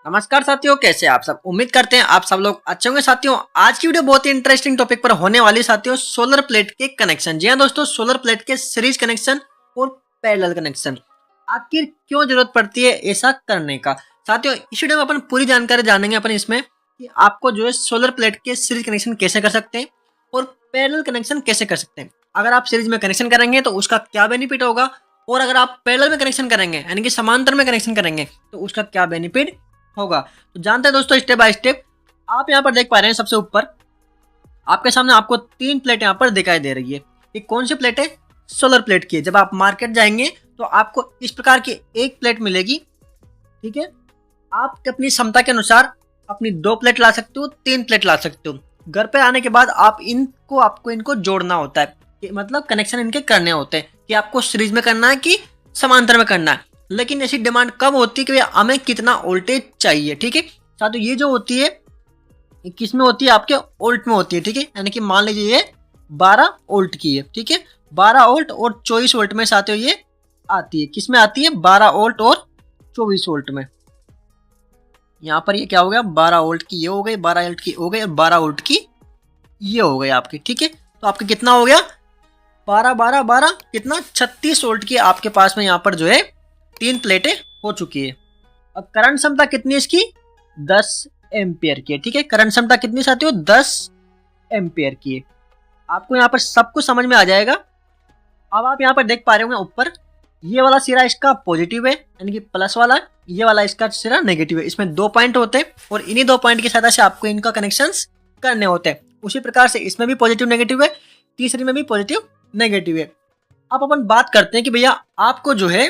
नमस्कार साथियों, कैसे आप सब। उम्मीद करते हैं आप सब लोग अच्छे होंगे। साथियों आज की वीडियो बहुत ही इंटरेस्टिंग टॉपिक पर होने वाली। साथियों सोलर प्लेट के कनेक्शन। जी हाँ दोस्तों, सोलर प्लेट के सीरीज कनेक्शन और पैरेलल कनेक्शन आखिर क्यों जरूरत पड़ती है ऐसा करने का। साथियों इस वीडियो में अपन पूरी जानकारी जानेंगे अपन इसमें कि आपको जो है सोलर प्लेट के सीरीज कनेक्शन कैसे कर सकते हैं और पैरेलल कनेक्शन कैसे कर सकते हैं। अगर आप सीरीज में कनेक्शन करेंगे तो उसका क्या बेनिफिट होगा, और अगर आप पैरेलल में कनेक्शन करेंगे यानी कि समांतर में कनेक्शन करेंगे तो उसका क्या बेनिफिट होगा। तो जानते हैं दोस्तों स्टेप बाय स्टेप। आप यहाँ पर देख पा रहे हैं सबसे ऊपर आपके सामने आपको 3 प्लेट यहाँ पर दिखाई दे रही है। ये कौन सी प्लेट है? सोलर प्लेट की है। जब आप मार्केट जाएंगे तो आपको इस प्रकार की एक प्लेट मिलेगी। ठीक है, आप अपनी क्षमता के अनुसार अपनी 2 प्लेट ला सकते हो, 3 प्लेट ला सकते हो। घर पे आने के बाद आपको इनको जोड़ना होता है कि मतलब कनेक्शन इनके करने होते हैं कि आपको सीरीज में करना है कि समांतर में करना है। लेकिन ऐसी डिमांड कब होती है कि भैया हमें कितना वोल्टेज चाहिए। ठीक है साथियों, ये जो होती है ये किस में होती है? आपके वोल्ट में होती है। ठीक है, यानी कि मान लीजिए ये 12 वोल्ट की है। ठीक है, 12 वोल्ट और 24 वोल्ट में साथियों ये आती है। किस में आती है? 12 वोल्ट और 24 वोल्ट में। यहाँ पर ये क्या हो गया? 12 वोल्ट की ये हो गई, 12 वोल्ट की हो गई और 12 वोल्ट की ये हो गई आपकी। ठीक है, तो आपका कितना हो गया? 12 12 12 कितना? 36 वोल्ट की आपके पास में यहाँ पर जो है 3 प्लेटें हो चुकी है। अब करंट क्षमता कितनी है इसकी? 10 एम्पियर की है। ठीक है, करंट क्षमता कितनी साथियों? 10 एम्पियर की है। आपको यहाँ पर सब कुछ समझ में आ जाएगा। अब आप यहाँ पर देख पा रहे होंगे ऊपर ये वाला सिरा इसका पॉजिटिव है यानी कि प्लस वाला, ये वाला इसका सिरा नेगेटिव है। इसमें 2 पॉइंट होते हैं और इन्हीं 2 पॉइंट की सहायता से आपको इनका कनेक्शन करने होते हैं। उसी प्रकार से इसमें भी पॉजिटिव नेगेटिव है, तीसरी में भी पॉजिटिव नेगेटिव है। अब अपन बात करते हैं कि भैया आपको जो है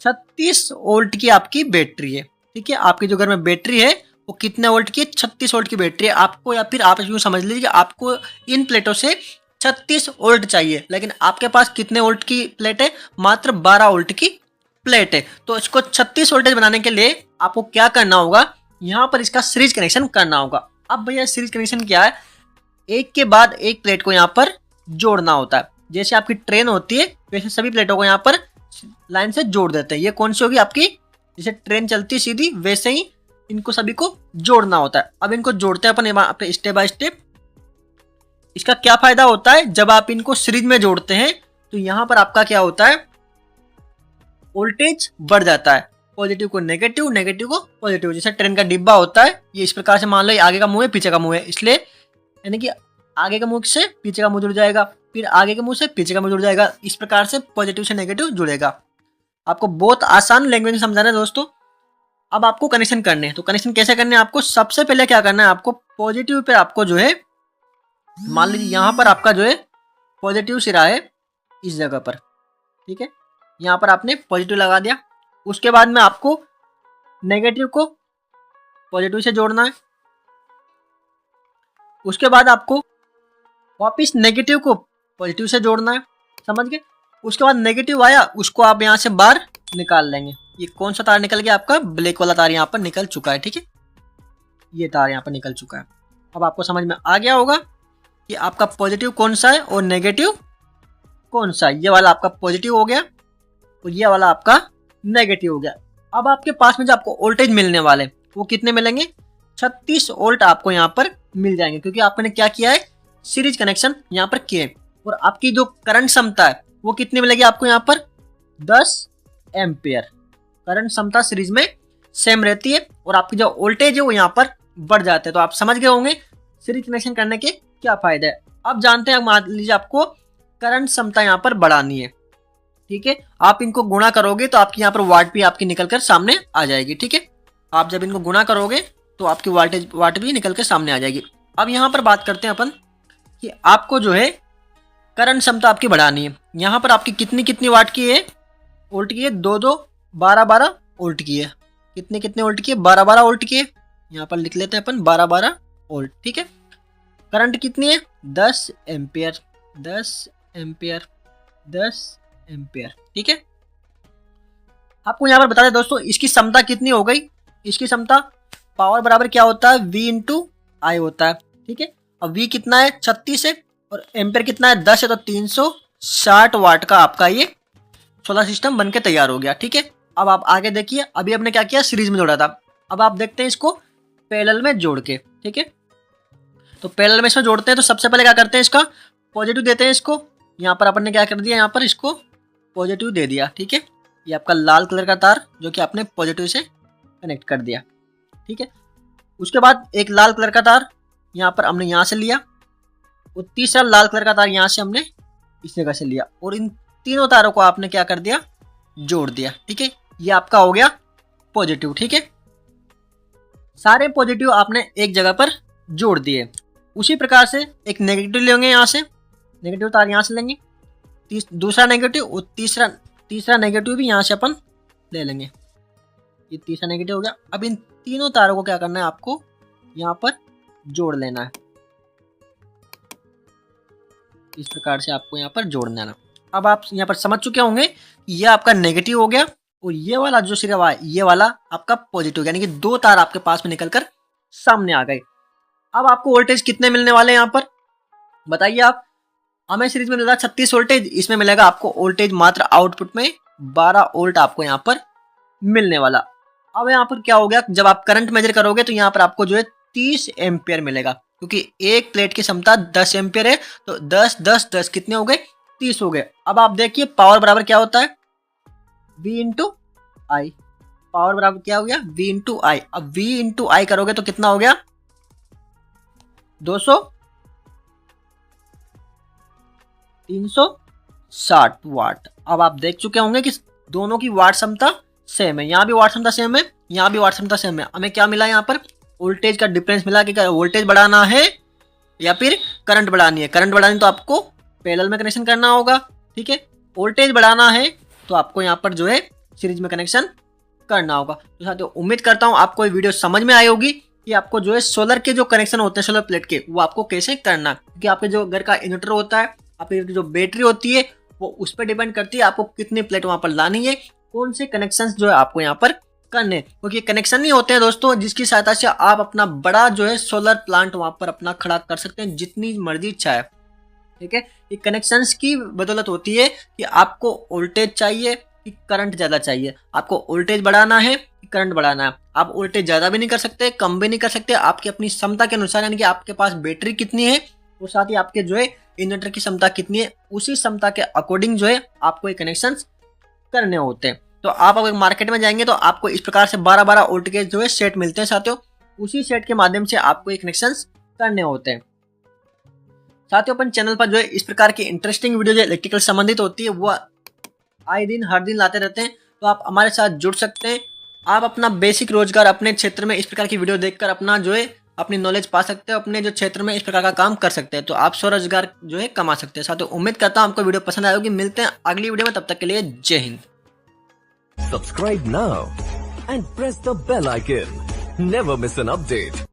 36 वोल्ट की आपकी बैटरी है। ठीक है, आपके जो घर में बैटरी है वो कितने वोल्ट की है? 36 वोल्ट की बैटरी है आपको, या फिर आप यूँ समझ लीजिए आपको इन प्लेटों से 36 वोल्ट चाहिए। लेकिन आपके पास कितने वोल्ट की प्लेट है? मात्र 12 वोल्ट की प्लेट है। तो इसको 36 वोल्टेज बनाने के लिए आपको क्या करना होगा? यहाँ पर इसका सीरीज कनेक्शन करना होगा। अब भैया सीरीज कनेक्शन क्या है? एक के बाद एक प्लेट को यहाँ पर जोड़ना होता है। जैसे आपकी ट्रेन होती है वैसे सभी प्लेटों को यहाँ पर लाइन से जोड़ देते हैं। ये कौन सी होगी आपकी? जैसे ट्रेन चलती है सीधी वैसे ही इनको सभी को जोड़ना होता है। अब इनको जोड़ते हैं अपन स्टेप बाय स्टेप। इसका क्या फायदा होता है? जब आप इनको सीरीज में जोड़ते हैं तो यहाँ पर आपका क्या होता है? वोल्टेज बढ़ जाता है। पॉजिटिव को नेगेटिव, नेगेटिव को पॉजिटिव। जैसे ट्रेन का डिब्बा होता है, ये इस प्रकार से मान लो आगे का मुंह है पीछे का मुंह है, इसलिए यानी कि आगे का मुंह से पीछे का मुंह जुड़ जाएगा, फिर आगे के मुंह से पीछे का मुंह जुड़ जाएगा। इस प्रकार से पॉजिटिव से नेगेटिव जुड़ेगा। आपको बहुत आसान लैंग्वेज में समझाना है दोस्तों। अब आपको कनेक्शन करने हैं, तो कनेक्शन कैसे करने हैं? आपको सबसे पहले क्या करना है? आपको पॉजिटिव पे आपको जो है मान लीजिए यहाँ पर आपका जो है पॉजिटिव सिरा है इस जगह पर। ठीक है, यहाँ पर आपने पॉजिटिव लगा दिया। उसके बाद में आपको नेगेटिव को पॉजिटिव से जोड़ना है। उसके बाद आपको वापिस नेगेटिव को पॉजिटिव से जोड़ना है। समझ गए? उसके बाद नेगेटिव आया उसको आप यहाँ से बाहर निकाल लेंगे। ये कौन सा तार निकल गया? आपका ब्लैक वाला तार यहाँ पर निकल चुका है। ठीक है, ये तार यहाँ पर निकल चुका है। अब आपको समझ में आ गया होगा कि आपका पॉजिटिव कौन सा है और नेगेटिव कौन सा है। ये वाला आपका पॉजिटिव हो गया और ये वाला आपका नेगेटिव हो गया। अब आपके पास में जो आपको वोल्टेज मिलने वाले वो कितने मिलेंगे? 36 वोल्ट आपको यहाँ पर मिल जाएंगे, क्योंकि आपने क्या किया है? सीरीज कनेक्शन यहाँ पर किए। और आपकी जो करंट क्षमता है वो कितनी मिलेगी आपको? यहाँ पर 10 एम्पियर करंट क्षमता सीरीज में सेम रहती है और आपकी जो वोल्टेज है वो यहाँ पर बढ़ जाते हैं। तो आप समझ गए होंगे सीरीज कनेक्शन करने के क्या फायदे है। अब जानते हैं, मान लीजिए आपको करंट क्षमता यहाँ पर बढ़ानी है। ठीक है, आप इनको गुणा करोगे तो आपकी यहाँ पर वाट भी आपकी निकल कर सामने आ जाएगी। ठीक है, आप जब इनको गुणा करोगे तो आपकी वाट भी निकल कर सामने आ जाएगी। अब यहाँ पर बात करते हैं अपन कि आपको जो है करंट क्षमता आपकी बढ़ानी है। यहाँ पर आपकी कितनी कितनी वाट की है? वोल्ट की है? 2 12 12 वोल्ट की है। कितने कितने वोल्ट की है? 12 12 वोल्ट की है। यहाँ पर लिख लेते हैं अपन 12 12 वोल्ट। ठीक है, करंट कितनी है? 10 एम्पियर 10 एम्पियर 10 एम्पियर। ठीक है, आपको यहाँ पर बता दें दोस्तों इसकी क्षमता कितनी हो गई। इसकी क्षमता पावर बराबर क्या होता है? V इंटू आई होता है। ठीक है, अब V कितना है? 36 है और एम्पियर कितना है? 10 है। तो 360 वाट का आपका ये सोलर सिस्टम बनके तैयार हो गया। ठीक है, अब आप आगे देखिए, अभी हमने क्या किया, सीरीज में जोड़ा था। अब आप देखते हैं इसको पैरेलल में जोड़ के, ठीक है। तो पैरेलल में इसमें जोड़ते हैं तो सबसे पहले क्या करते हैं, इसका पॉजिटिव देते हैं इसको। यहाँ पर अपन ने क्या कर दिया, यहाँ पर इसको पॉजिटिव दे दिया, ठीक है। ये आपका लाल कलर का तार जो कि आपने पॉजिटिव से कनेक्ट कर दिया, ठीक है। उसके बाद एक लाल कलर का तार यहाँ पर हमने यहाँ से लिया, और तीसरा लाल कलर का तार यहाँ से हमने इस जगह से लिया, और इन तीनों तारों को आपने क्या कर दिया, जोड़ दिया, ठीक है। ये आपका हो गया पॉजिटिव, ठीक है। सारे पॉजिटिव आपने एक जगह पर जोड़ दिए। उसी प्रकार से एक नेगेटिव लेंगे, यहाँ से नेगेटिव तार यहाँ से लेंगे, दूसरा नेगेटिव, और तीसरा नेगेटिव भी यहाँ से अपन ले लेंगे। ये तीसरा नेगेटिव हो गया। अब इन तीनों तारों को क्या करना है, आपको यहाँ पर जोड़ लेना है। इस प्रकार से आपको यहाँ पर जोड़ देना। अब आप यहाँ पर समझ चुके होंगे, ये आपका नेगेटिव हो गया, और ये वाला जो सिरा हुआ है, ये वाला आपका पॉजिटिव, यानी कि दो तार आपके पास में निकलकर सामने आ गए। अब आपको वोल्टेज कितने मिलने वाले हैं यहाँ पर बताइए आप। हमें सीरीज में मिल रहा है 36 वोल्टेज, इसमें मिलेगा आपको वोल्टेज मात्र आउटपुट में 12 वोल्ट आपको यहाँ पर मिलने वाला। अब यहाँ पर क्या हो गया, जब आप करंट मेजर करोगे तो यहाँ पर आपको जो है 30 एम्पियर मिलेगा, क्योंकि एक प्लेट की क्षमता 10 एम्पियर है, तो 10 10 10 कितने हो गए, 30 हो गए। अब आप देखिए पावर बराबर क्या होता है, V इंटू आई। पावर बराबर क्या हो गया, V इंटू आई। अब V इंटू आई करोगे तो कितना हो गया, 200 360 वाट। अब आप देख चुके होंगे कि दोनों की वाट क्षमता सेम है, यहाँ भी वाट क्षमता सेम है, यहाँ भी वाट क्षमता सेम है। हमें क्या मिला यहाँ पर, वोल्टेज का डिफरेंस मिला कि वोल्टेज बढ़ाना है या फिर करंट बढ़ानी है। करंट बढ़ानी तो आपको पैरेलल में कनेक्शन करना होगा, ठीक है। वोल्टेज बढ़ाना है तो आपको यहाँ पर जो है सीरीज में कनेक्शन करना होगा। तो साथियों उम्मीद करता हूँ आपको ये वीडियो समझ में आई होगी कि आपको जो है सोलर के जो कनेक्शन होते हैं सोलर प्लेट के, वो आपको कैसे करना, क्योंकि आपके जो घर का इन्वर्टर होता है, आपकी जो बैटरी होती है, वो उस पर डिपेंड करती है आपको कितनी प्लेट वहां पर लानी है, कौन से कनेक्शंस जो है आपको यहाँ पर करने, क्योंकि कनेक्शन नहीं होते हैं दोस्तों जिसकी सहायता से आप अपना बड़ा जो है सोलर प्लांट वहां पर अपना खड़ा कर सकते हैं जितनी मर्जी इच्छा है, ठीक है। ये कनेक्शंस की बदौलत होती है कि आपको वोल्टेज चाहिए कि करंट ज्यादा चाहिए, आपको वोल्टेज बढ़ाना है कि करंट बढ़ाना है। आप वोल्टेज ज्यादा भी नहीं कर सकते, कम भी नहीं कर सकते, आपकी अपनी क्षमता के अनुसार, यानी कि आपके पास बैटरी कितनी है और साथ ही आपके जो है इन्वर्टर की क्षमता कितनी है, उसी क्षमता के अकॉर्डिंग जो है आपको ये कनेक्शन करने होते हैं। तो आप अगर मार्केट में जाएंगे तो आपको इस प्रकार से 12-12 वोल्ट के जो है सेट मिलते हैं साथियों, उसी सेट के माध्यम से आपको ये कनेक्शन करने होते हैं। साथियों अपन चैनल पर जो है इस प्रकार की इंटरेस्टिंग वीडियो जो इलेक्ट्रिकल संबंधित होती है वो आए दिन हर दिन लाते रहते हैं, तो आप हमारे साथ जुड़ सकते हैं। आप अपना बेसिक रोजगार अपने क्षेत्र में इस प्रकार की वीडियो देखकर अपना जो है अपनी नॉलेज पा सकते हो, अपने जो क्षेत्र में इस प्रकार का काम कर सकते हैं, तो आप स्वरोजगार जो है कमा सकते हैं। साथियों उम्मीद करता हूं आपको वीडियो पसंद आई होगी। मिलते हैं अगली वीडियो में, तब तक के लिए जय Hind. Subscribe now and press the bell icon. Never miss an update.